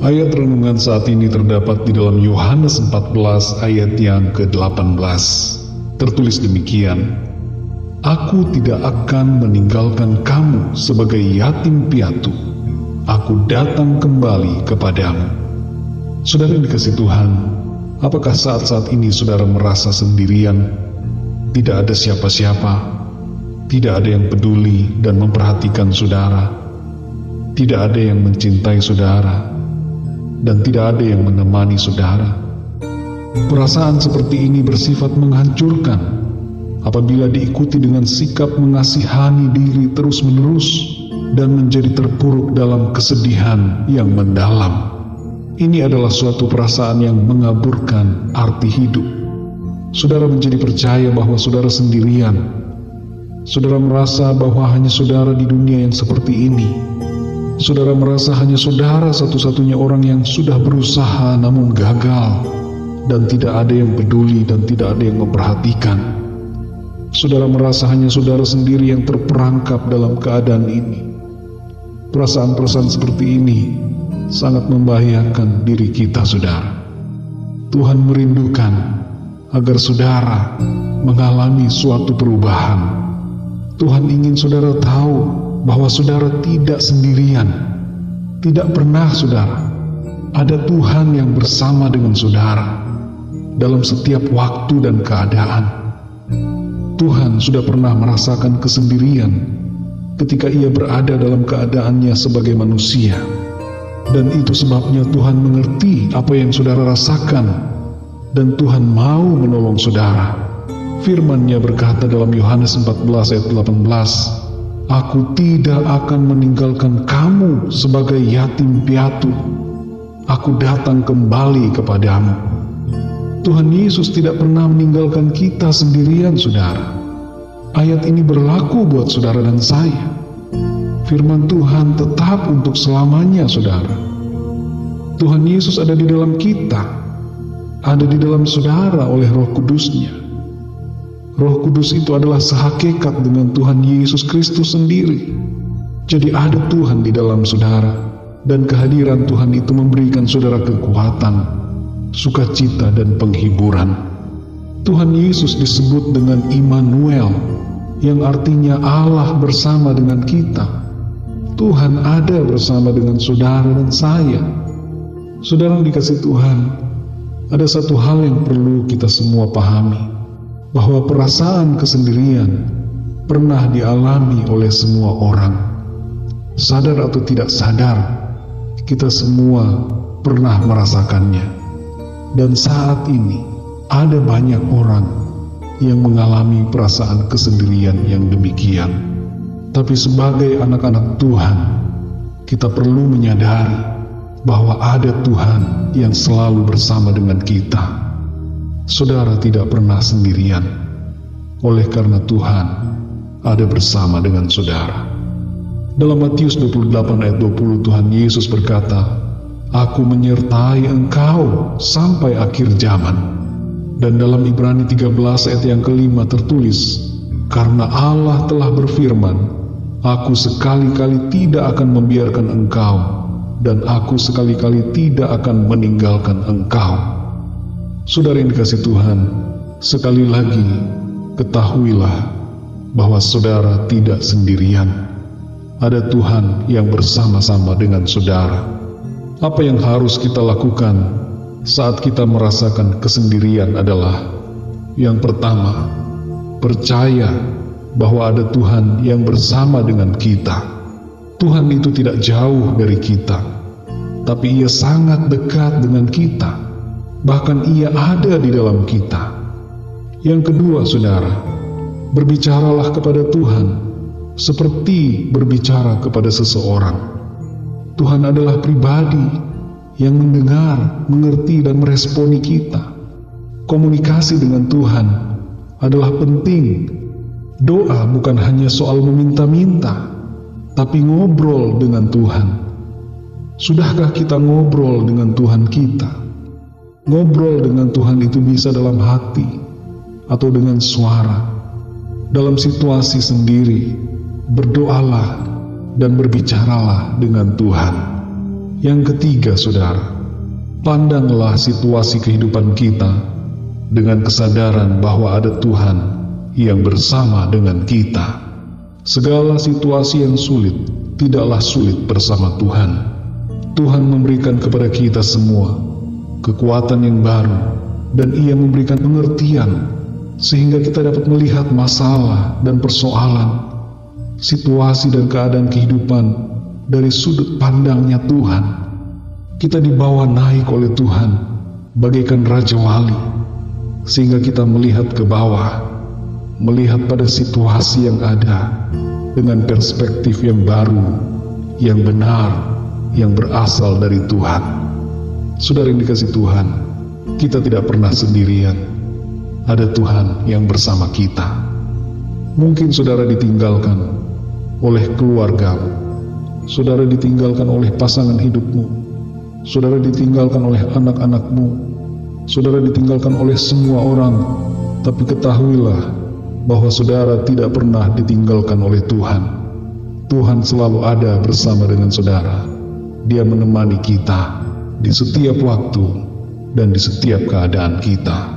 Ayat renungan saat ini terdapat di dalam Yohanes 14 ayat yang ke-18. Tertulis demikian, "Aku tidak akan meninggalkan kamu sebagai yatim piatu. Aku datang kembali kepadamu." Saudara yang dikasihi Tuhan, apakah saat-saat ini saudara merasa sendirian? Tidak ada siapa-siapa, tidak ada yang peduli dan memperhatikan saudara, tidak ada yang mencintai saudara, dan tidak ada yang menemani saudara. Perasaan seperti ini bersifat menghancurkan apabila diikuti dengan sikap mengasihani diri terus-menerus dan menjadi terpuruk dalam kesedihan yang mendalam. Ini adalah suatu perasaan yang mengaburkan arti hidup. Saudara menjadi percaya bahwa saudara sendirian. Saudara merasa bahwa hanya saudara di dunia yang seperti ini. Saudara merasa hanya saudara satu-satunya orang yang sudah berusaha namun gagal, dan tidak ada yang peduli dan tidak ada yang memperhatikan. Saudara merasa hanya saudara sendiri yang terperangkap dalam keadaan ini. Perasaan-perasaan seperti ini sangat membahayakan diri kita, saudara. Tuhan merindukan agar saudara mengalami suatu perubahan. Tuhan ingin saudara tahu bahwa saudara tidak sendirian. Tidak pernah, saudara. Ada Tuhan yang bersama dengan saudara dalam setiap waktu dan keadaan. Tuhan sudah pernah merasakan kesendirian ketika ia berada dalam keadaannya sebagai manusia. Dan itu sebabnya Tuhan mengerti apa yang saudara rasakan, dan Tuhan mau menolong saudara. Firman-Nya berkata dalam Yohanes 14 ayat 18, "Aku tidak akan meninggalkan kamu sebagai yatim piatu. Aku datang kembali kepadamu." Tuhan Yesus tidak pernah meninggalkan kita sendirian, saudara. Ayat ini berlaku buat saudara dan saya. Firman Tuhan tetap untuk selamanya, saudara. Tuhan Yesus ada di dalam kita, ada di dalam saudara oleh Roh Kudus-Nya. Roh Kudus itu adalah sehakikat dengan Tuhan Yesus Kristus sendiri. Jadi ada Tuhan di dalam saudara, dan kehadiran Tuhan itu memberikan saudara kekuatan, sukacita, dan penghiburan. Tuhan Yesus disebut dengan Immanuel, yang artinya Allah bersama dengan kita. Tuhan ada bersama dengan saudara dan saya. Saudara yang dikasihi Tuhan, ada satu hal yang perlu kita semua pahami, bahwa perasaan kesendirian pernah dialami oleh semua orang. Sadar atau tidak sadar, kita semua pernah merasakannya. Dan saat ini ada banyak orang yang mengalami perasaan kesendirian yang demikian. Tapi sebagai anak-anak Tuhan, kita perlu menyadari bahwa ada Tuhan yang selalu bersama dengan kita. Saudara tidak pernah sendirian, oleh karena Tuhan ada bersama dengan saudara. Dalam Matius 28 ayat 20, Tuhan Yesus berkata, "Aku menyertai engkau sampai akhir zaman." Dan dalam Ibrani 13 ayat yang kelima tertulis, "Karena Allah telah berfirman, Aku sekali-kali tidak akan membiarkan engkau, dan aku sekali-kali tidak akan meninggalkan engkau." Saudara yang dikasihi Tuhan, sekali lagi ketahuilah bahwa saudara tidak sendirian. Ada Tuhan yang bersama-sama dengan saudara. Apa yang harus kita lakukan saat kita merasakan kesendirian adalah, yang pertama, percaya bahwa ada Tuhan yang bersama dengan kita. Tuhan itu tidak jauh dari kita, tapi Ia sangat dekat dengan kita. Bahkan Ia ada di dalam kita. Yang kedua, saudara, berbicaralah kepada Tuhan seperti berbicara kepada seseorang. Tuhan adalah pribadi yang mendengar, mengerti, dan meresponi kita. Komunikasi dengan Tuhan adalah penting. Doa bukan hanya soal meminta-minta, tapi ngobrol dengan Tuhan. Sudahkah kita ngobrol dengan Tuhan kita? Ngobrol dengan Tuhan itu bisa dalam hati atau dengan suara. Dalam situasi sendiri, berdoalah dan berbicaralah dengan Tuhan. Yang ketiga, saudara, pandanglah situasi kehidupan kita dengan kesadaran bahwa ada Tuhan yang bersama dengan kita. Segala situasi yang sulit tidaklah sulit bersama Tuhan. Tuhan memberikan kepada kita semua kekuatan yang baru, dan Ia memberikan pengertian sehingga kita dapat melihat masalah dan persoalan, situasi dan keadaan kehidupan dari sudut pandangnya Tuhan. Kita dibawa naik oleh Tuhan bagaikan Raja Wali, sehingga kita melihat ke bawah, melihat pada situasi yang ada dengan perspektif yang baru, yang benar, yang berasal dari Tuhan. Saudara yang dikasihi Tuhan, kita tidak pernah sendirian. Ada Tuhan yang bersama kita. Mungkin saudara ditinggalkan oleh keluargamu, saudara ditinggalkan oleh pasangan hidupmu, saudara ditinggalkan oleh anak-anakmu, saudara ditinggalkan oleh semua orang. Tapi ketahuilah bahwa saudara tidak pernah ditinggalkan oleh Tuhan. Tuhan selalu ada bersama dengan saudara. Dia menemani kita di setiap waktu dan di setiap keadaan kita.